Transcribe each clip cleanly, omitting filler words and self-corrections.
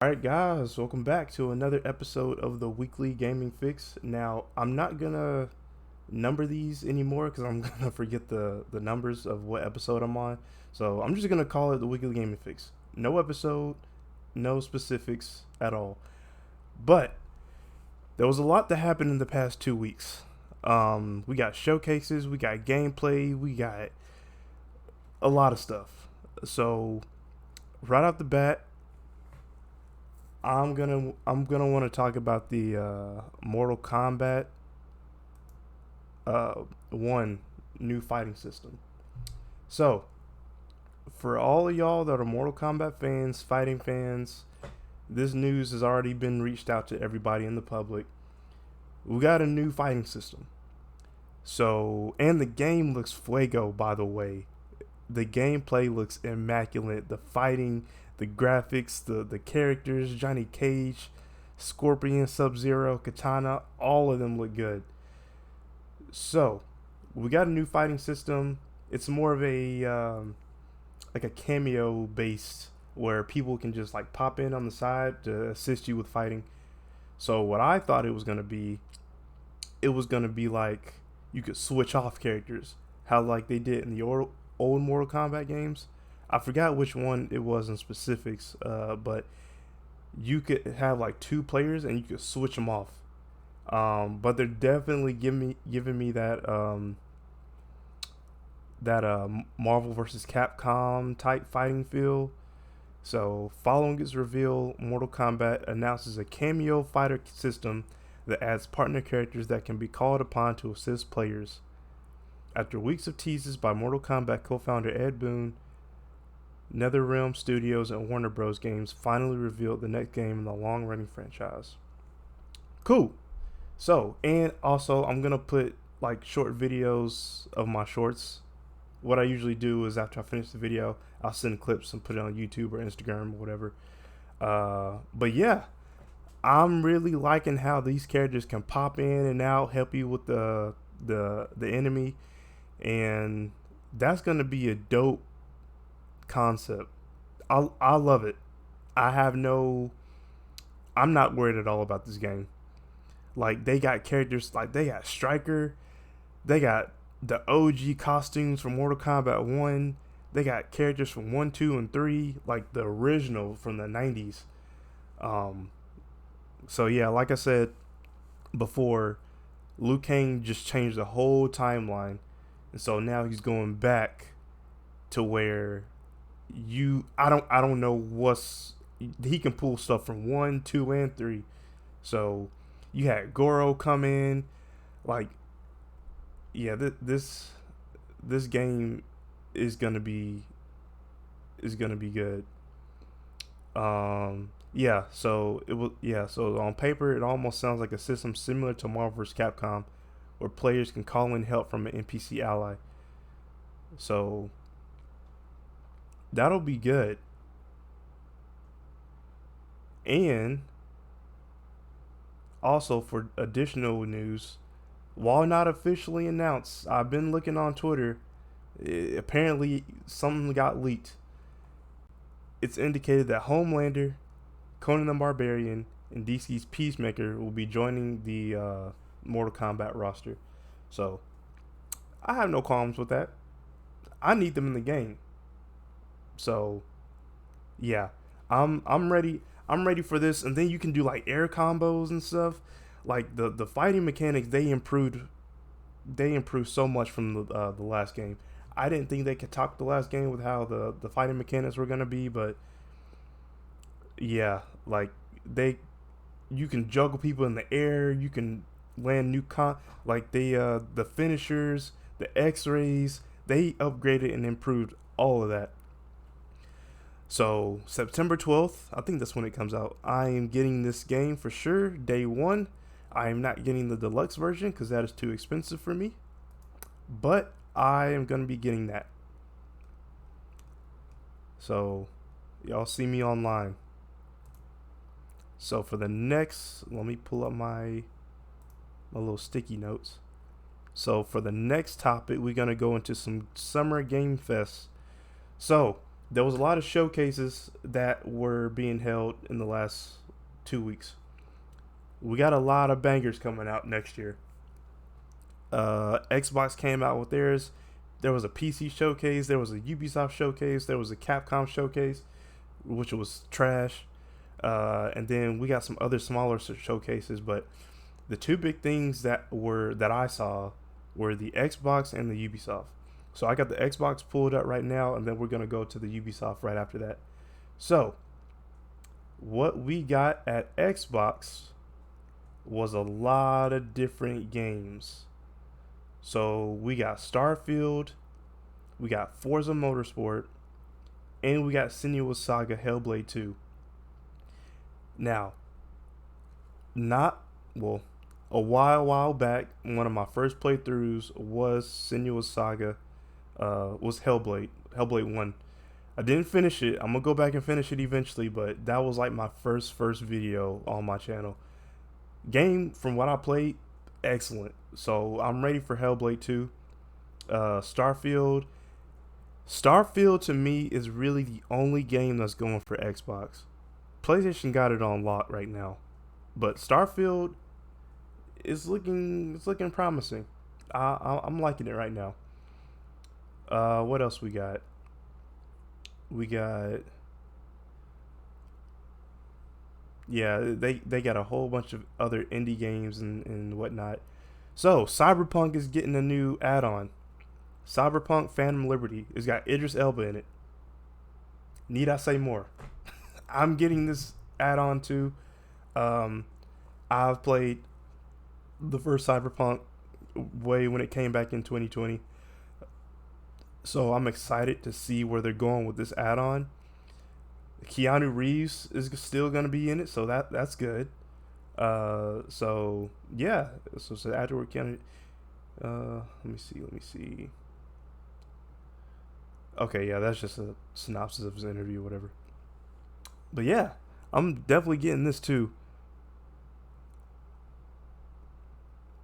Alright guys, welcome back to another episode of the Weekly Gaming Fix. Now, I'm not gonna number these anymore because I'm gonna forget the numbers of what episode I'm on. So I'm just gonna call it the Weekly Gaming Fix. No episode, no specifics at all. But there was a lot that happened in the past 2 weeks. We got showcases, we got gameplay, we got a lot of stuff. So right off the bat, I'm gonna want to talk about the Mortal Kombat one new fighting system. So for all of y'all that are Mortal Kombat fans, fighting fans, this news has already been reached out to everybody in the public. We got a new fighting system. So and the game looks fuego, by the way. The gameplay looks immaculate. The fighting, the graphics, the characters, Johnny Cage, Scorpion, Sub-Zero, Katana, all of them look good. So, we got a new fighting system. It's more of a like a cameo based where people can just like pop in on the side to assist you with fighting. So what I thought it was gonna be like you could switch off characters, how like they did in the old Mortal Kombat games. I forgot which one it was in specifics, but you could have like two players and you could switch them off. But they're definitely giving me that Marvel versus Capcom type fighting feel. So, following its reveal, Mortal Kombat announces a cameo fighter system that adds partner characters that can be called upon to assist players. After weeks of teases by Mortal Kombat co-founder Ed Boon, NetherRealm Studios and Warner Bros. Games finally revealed the next game in the long-running franchise. Cool. So, and also I'm gonna put like short videos of my shorts. What I usually do is after I finish the video, I'll send clips and put it on YouTube or Instagram or whatever. But yeah, I'm really liking how these characters can pop in and out, help you with the enemy, and that's gonna be a dope concept. I love it. I have no. I'm not worried at all about this game. Like they got characters, like they got Striker, they got the OG costumes from Mortal Kombat 1. They got characters from 1, 2, and 3, like the original from the 90s. Um, so yeah, like I said before, Liu Kang just changed the whole timeline, and so now he's going back to where I don't know what's he can pull stuff from 1, 2, and 3. So you had Goro come in, like yeah, this game is gonna be good. Yeah, so it was yeah, so on paper it almost sounds like a system similar to Marvel vs. Capcom, where players can call in help from an NPC ally. So that'll be good. And also for additional news, while not officially announced, I've been looking on Twitter. Apparently, something got leaked. It's indicated that Homelander, Conan the Barbarian, and DC's Peacemaker will be joining the Mortal Kombat roster. So, I have no qualms with that. I need them in the game. So, yeah, I'm ready. I'm ready for this. And then you can do like air combos and stuff. Like the fighting mechanics, they improved. They improved so much from the last game. I didn't think they could top the last game with how the fighting mechanics were gonna be, but yeah, like they you can juggle people in the air, you can land new like the finishers, the X-rays, they upgraded and improved all of that. So September 12th, I think that's when it comes out. I am getting this game for sure, day one. I am not getting the deluxe version because that is too expensive for me. But I am going to be getting that. So y'all see me online. So for the next, let me pull up my little sticky notes. So for the next topic, we're going to go into some Summer Game Fest. So there was a lot of showcases that were being held in the last 2 weeks. We got a lot of bangers coming out next year. Xbox came out with theirs. There was a PC showcase. There was a Ubisoft showcase. There was a Capcom showcase, which was trash. And then we got some other smaller showcases. But the two big things that I saw were the Xbox and the Ubisoft. So I got the Xbox pulled up right now, and then we're gonna go to the Ubisoft right after that. So what we got at Xbox was a lot of different games. So we got Starfield, we got Forza Motorsport, and we got Senua's Saga Hellblade 2. Now, not well, a while back, one of my first playthroughs was Senua's Saga, was Hellblade 1. I didn't finish it. I'm gonna go back and finish it eventually, but that was like my first video on my channel. Game, from what I played, excellent. So I'm ready for Hellblade 2. Starfield to me is really the only game that's going for Xbox. PlayStation got it on lock right now, but Starfield is looking promising. I'm liking it right now. What else we got? Yeah, they got a whole bunch of other indie games and whatnot. So Cyberpunk is getting a new add-on. Cyberpunk Phantom Liberty. It's got Idris Elba in it. Need I say more? I'm getting this add-on too. I've played the first Cyberpunk way when it came back in 2020. So I'm excited to see where they're going with this add-on. Keanu Reeves is still going to be in it, so that's good. So yeah, so afterward Keanu. Let me see. Okay, yeah, that's just a synopsis of his interview, whatever. But yeah, I'm definitely getting this too.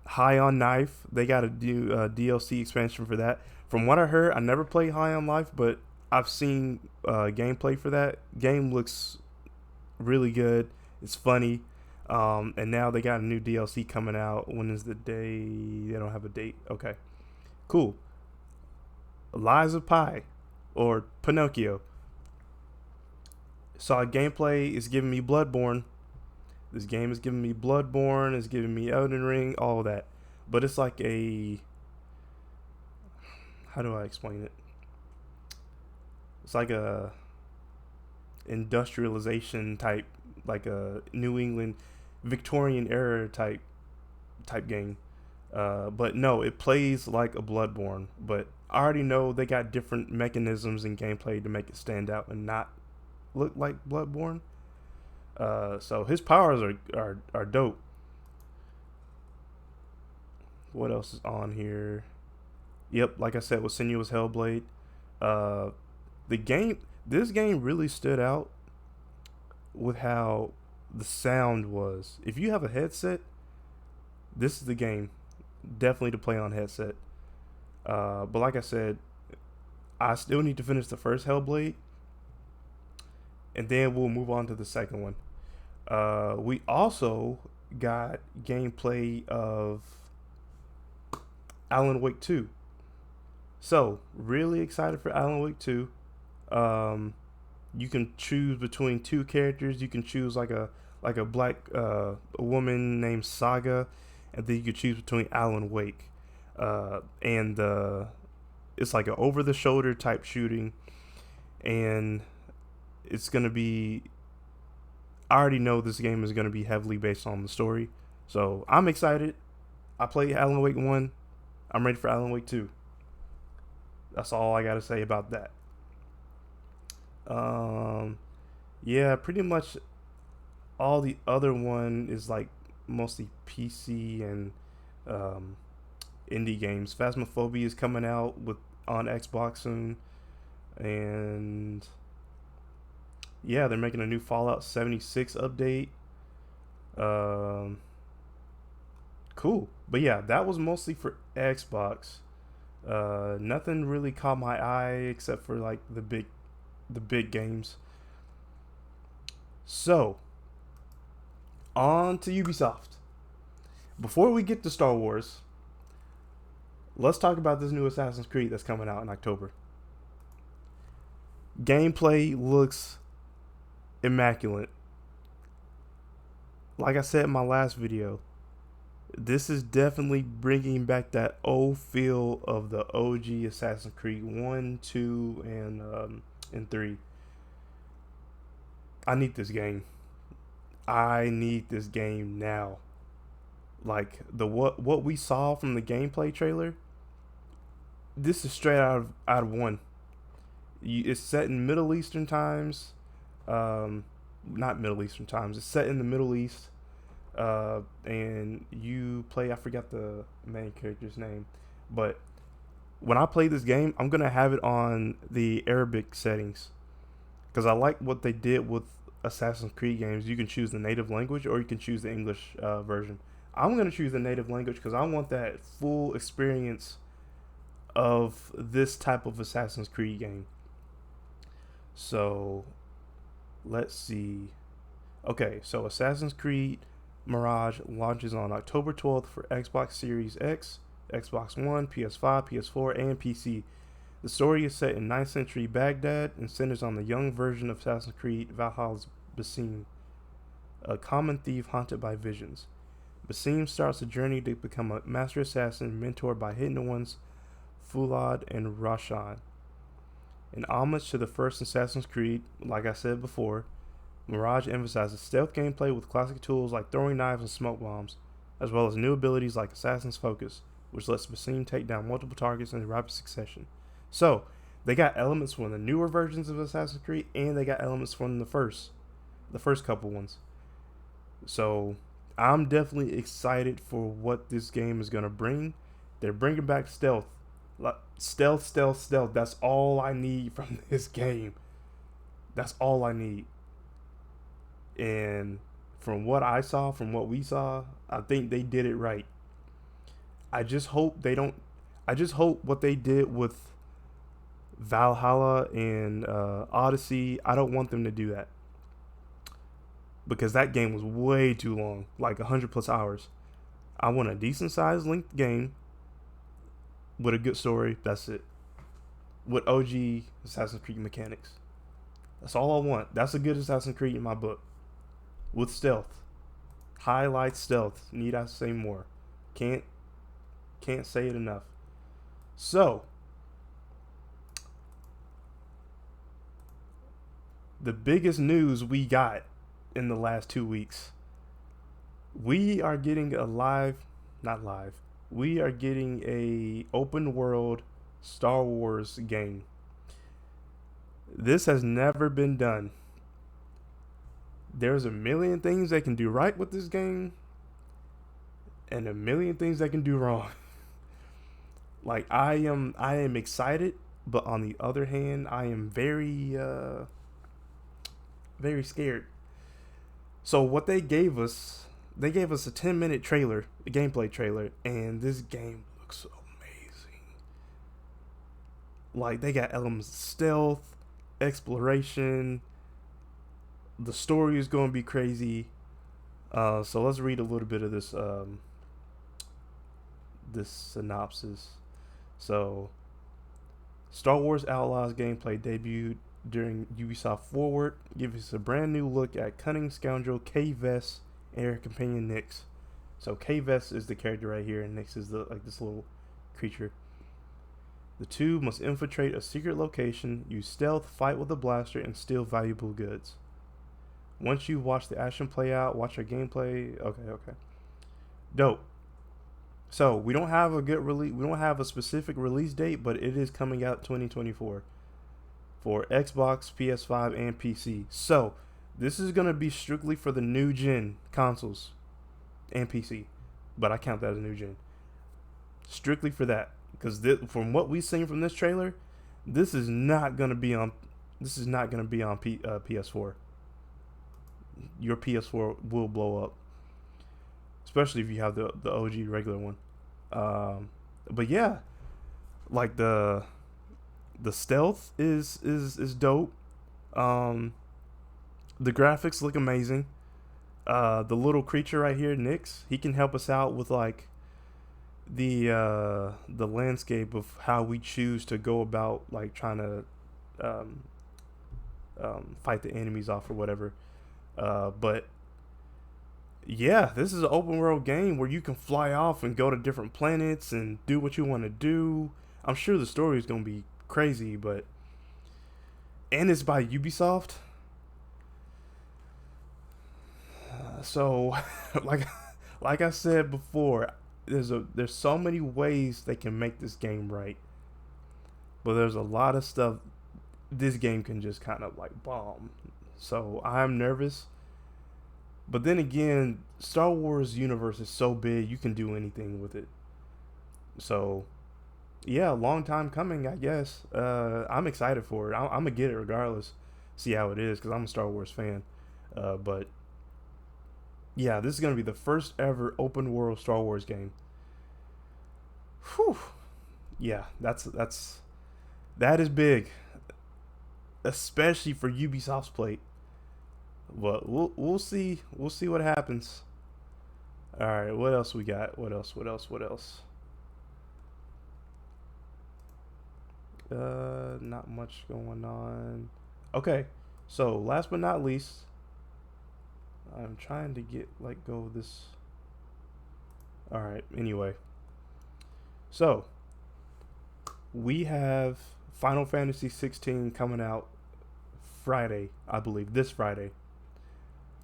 High on Knife, they got a new DLC expansion for that. From what I heard, I never played High on Life, but I've seen gameplay for that. Game looks really good. It's funny. And now they got a new DLC coming out. When is the day? They don't have a date. Okay. Cool. Lies of Pi, or Pinocchio. Saw gameplay is giving me Bloodborne. This game is giving me Bloodborne. It's giving me Elden Ring. All of that. But it's like a... How do I explain it? It's like a industrialization type, like a New England Victorian era type game. But no, it plays like a Bloodborne. But I already know they got different mechanisms in gameplay to make it stand out and not look like Bloodborne. So his powers are dope. What else is on here? Yep, like I said, with Senua's Hellblade. This game really stood out with how the sound was. If you have a headset, this is the game definitely to play on headset. But like I said, I still need to finish the first Hellblade, and then we'll move on to the second one. We also got gameplay of Alan Wake 2. So, really excited for Alan Wake 2. You can choose between two characters. You can choose like a black a woman named Saga, and then you can choose between Alan Wake. And it's like an over the shoulder type shooting, and it's gonna be... I already know this game is gonna be heavily based on the story, so I'm excited. I played Alan Wake 1. I'm ready for Alan Wake 2. That's all I gotta say about that. Yeah, pretty much all the other one is like mostly PC and indie games. Phasmophobia is coming out on Xbox soon, and yeah, they're making a new Fallout 76 update. Cool, but yeah, that was mostly for Xbox. Nothing really caught my eye except for like the big the big games. So, on to Ubisoft. Before we get to Star Wars, let's talk about this new Assassin's Creed that's coming out in October. Gameplay looks immaculate. Like I said in my last video, this is definitely bringing back that old feel of the OG Assassin's Creed 1, 2, and 3. I need this game. I need this game now. Like what we saw from the gameplay trailer, this is straight out of one. It's set in Middle Eastern times. Not Middle Eastern times. It's set in the Middle East. And you play, I forgot the main character's name, but when I play this game, I'm gonna have it on the Arabic settings because I like what they did with Assassin's Creed games. You can choose the native language or you can choose the English version. I'm gonna choose the native language because I want that full experience of this type of Assassin's Creed game. So let's see. Okay, so Assassin's Creed Mirage launches on October 12th for Xbox Series X, Xbox One, PS5, PS4, and PC. The story is set in 9th century Baghdad and centers on the young version of Assassin's Creed Valhalla's Basim, a common thief haunted by visions. Basim starts a journey to become a master assassin mentored by hidden ones Fulad and Roshan. In homage to the first Assassin's Creed, like I said before, Mirage emphasizes stealth gameplay with classic tools like throwing knives and smoke bombs, as well as new abilities like Assassin's Focus, which lets Basim take down multiple targets in rapid succession. So, they got elements from the newer versions of Assassin's Creed, and they got elements from the first couple ones. So, I'm definitely excited for what this game is going to bring. They're bringing back stealth. Stealth. That's all I need from this game. That's all I need. And from what I saw, from what we saw, I think they did it right. I just hope what they did with Valhalla and Odyssey, I don't want them to do that. Because that game was way too long, like 100 plus hours. I want a decent sized length game with a good story. That's it. With OG Assassin's Creed mechanics. That's all I want. That's a good Assassin's Creed in my book. With stealth. Highlight stealth. Need I say more? Can't say it enough. So, the biggest news we got in the last 2 weeks. We are getting we are getting a open world Star Wars game. This has never been done. There's a million things they can do right with this game and a million things they can do wrong. Like I am excited, but on the other hand, I am very scared. So what they gave us a 10-minute trailer, a gameplay trailer, and this game looks amazing. Like they got elements of stealth, exploration. The story is going to be crazy. So let's read a little bit of this this synopsis. So, Star Wars Outlaws gameplay debuted during Ubisoft Forward, giving us a brand new look at cunning scoundrel Kay Vess and her companion Nyx. So Kay Vess is the character right here, and Nyx is this little creature. The two must infiltrate a secret location, use stealth, fight with a blaster, and steal valuable goods. Once you watch the action play out, watch our gameplay. Okay. Dope. So we don't have a good release. We don't have a specific release date, but it is coming out 2024 for Xbox, PS5, and PC. So this is gonna be strictly for the new gen consoles and PC, but I count that as a new gen. Strictly for that, because from what we've seen from this trailer, this is not gonna be on PS4. Your PS4 will blow up, especially if you have the OG regular one. But yeah, like the stealth is dope. Um, the graphics look amazing. The little creature right here, Nyx, he can help us out with like the landscape of how we choose to go about like trying to um, fight the enemies off or whatever. But yeah, this is an open world game where you can fly off and go to different planets and do what you want to do. I'm sure the story is gonna be crazy, but and it's by Ubisoft. So, like, like I said before, there's so many ways they can make this game right, but there's a lot of stuff this game can just kind of like bomb. So I'm nervous, but then again, Star Wars universe is so big you can do anything with it. So yeah, long time coming, I guess. I'm excited for it. I'm gonna get it regardless. See how it is because I'm a Star Wars fan. But yeah, this is gonna be the first ever open world Star Wars game. Whew. Yeah, that is big, especially for Ubisoft's plate. But we'll see what happens. All right, what else we got? What else? Not much going on. Okay, so last but not least, I'm trying to get let go of this. All right. Anyway, so we have Final Fantasy 16 coming out Friday, I believe, this Friday.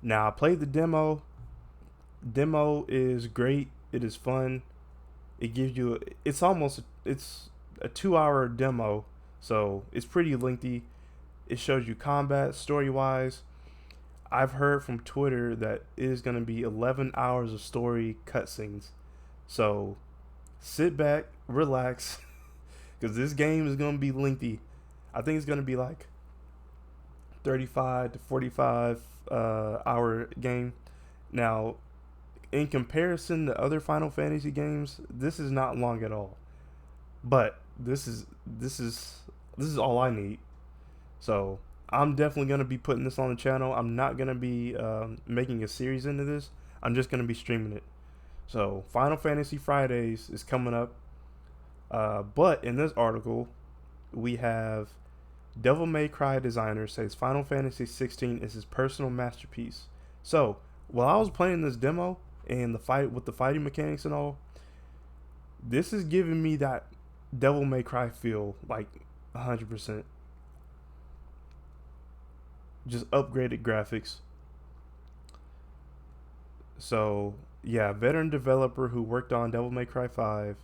Now I played the demo. Demo is great. It is fun. It gives you it's a 2 hour demo, so it's pretty lengthy. It shows you combat story wise. I've heard from Twitter that it is going to be 11 hours of story cutscenes. So sit back, relax, because this game is going to be lengthy. I think it's going to be like 35 to 45 hour game. Now, in comparison to other Final Fantasy games, this is not long at all. But this is all I need. So I'm definitely gonna be putting this on the channel. I'm not gonna be making a series into this. I'm just gonna be streaming it. So Final Fantasy Fridays is coming up. But in this article, we have Devil May Cry designer says Final Fantasy 16 is his personal masterpiece. So while I was playing this demo and the fight with the fighting mechanics and all, this is giving me that Devil May Cry feel like 100%. Just upgraded graphics. So yeah, veteran developer who worked on Devil May Cry 5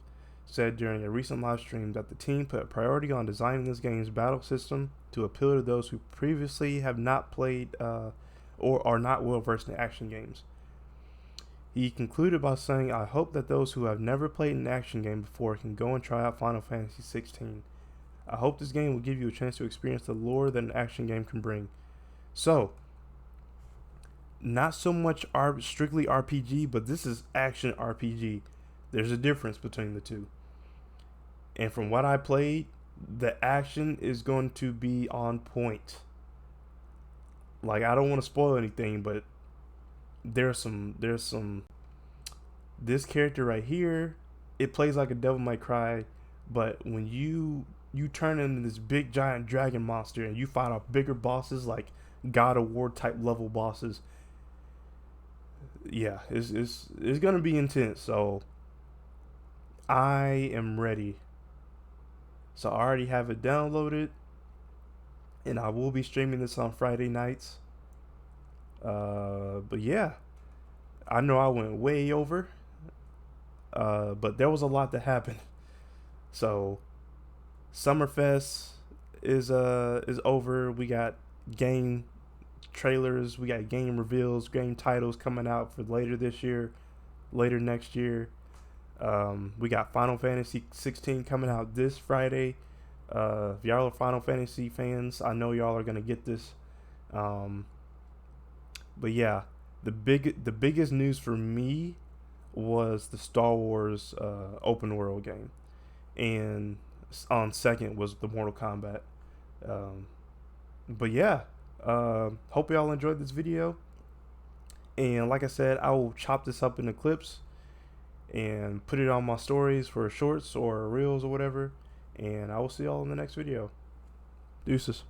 said during a recent live stream that the team put a priority on designing this game's battle system to appeal to those who previously have not played or are not well versed in action games. He concluded by saying, "I hope that those who have never played an action game before can go and try out Final Fantasy 16. I hope this game will give you a chance to experience the lore that an action game can bring." So, not so much strictly RPG, but this is action RPG. There's a difference between the two. And from what I played, the action is going to be on point. Like, I don't want to spoil anything, but there's some this character right here, it plays like a Devil May Cry, but when you turn into this big giant dragon monster and you fight off bigger bosses like God of War type level bosses, yeah, it's gonna be intense. So I am ready. So I already have it downloaded, and I will be streaming this on Friday nights. But yeah, I know I went way over, but there was a lot that happened. So SummerFest is over. We got game trailers, we got game reveals, game titles coming out for later this year, later next year. We got Final Fantasy 16 coming out this Friday. If y'all are Final Fantasy fans, I know y'all are gonna get this. But yeah, the biggest news for me was the Star Wars open world game, and on second was the Mortal Kombat. But yeah, Hope y'all enjoyed this video. And like I said, I will chop this up into clips and put it on my stories for shorts or reels or whatever. And I will see y'all in the next video. Deuces.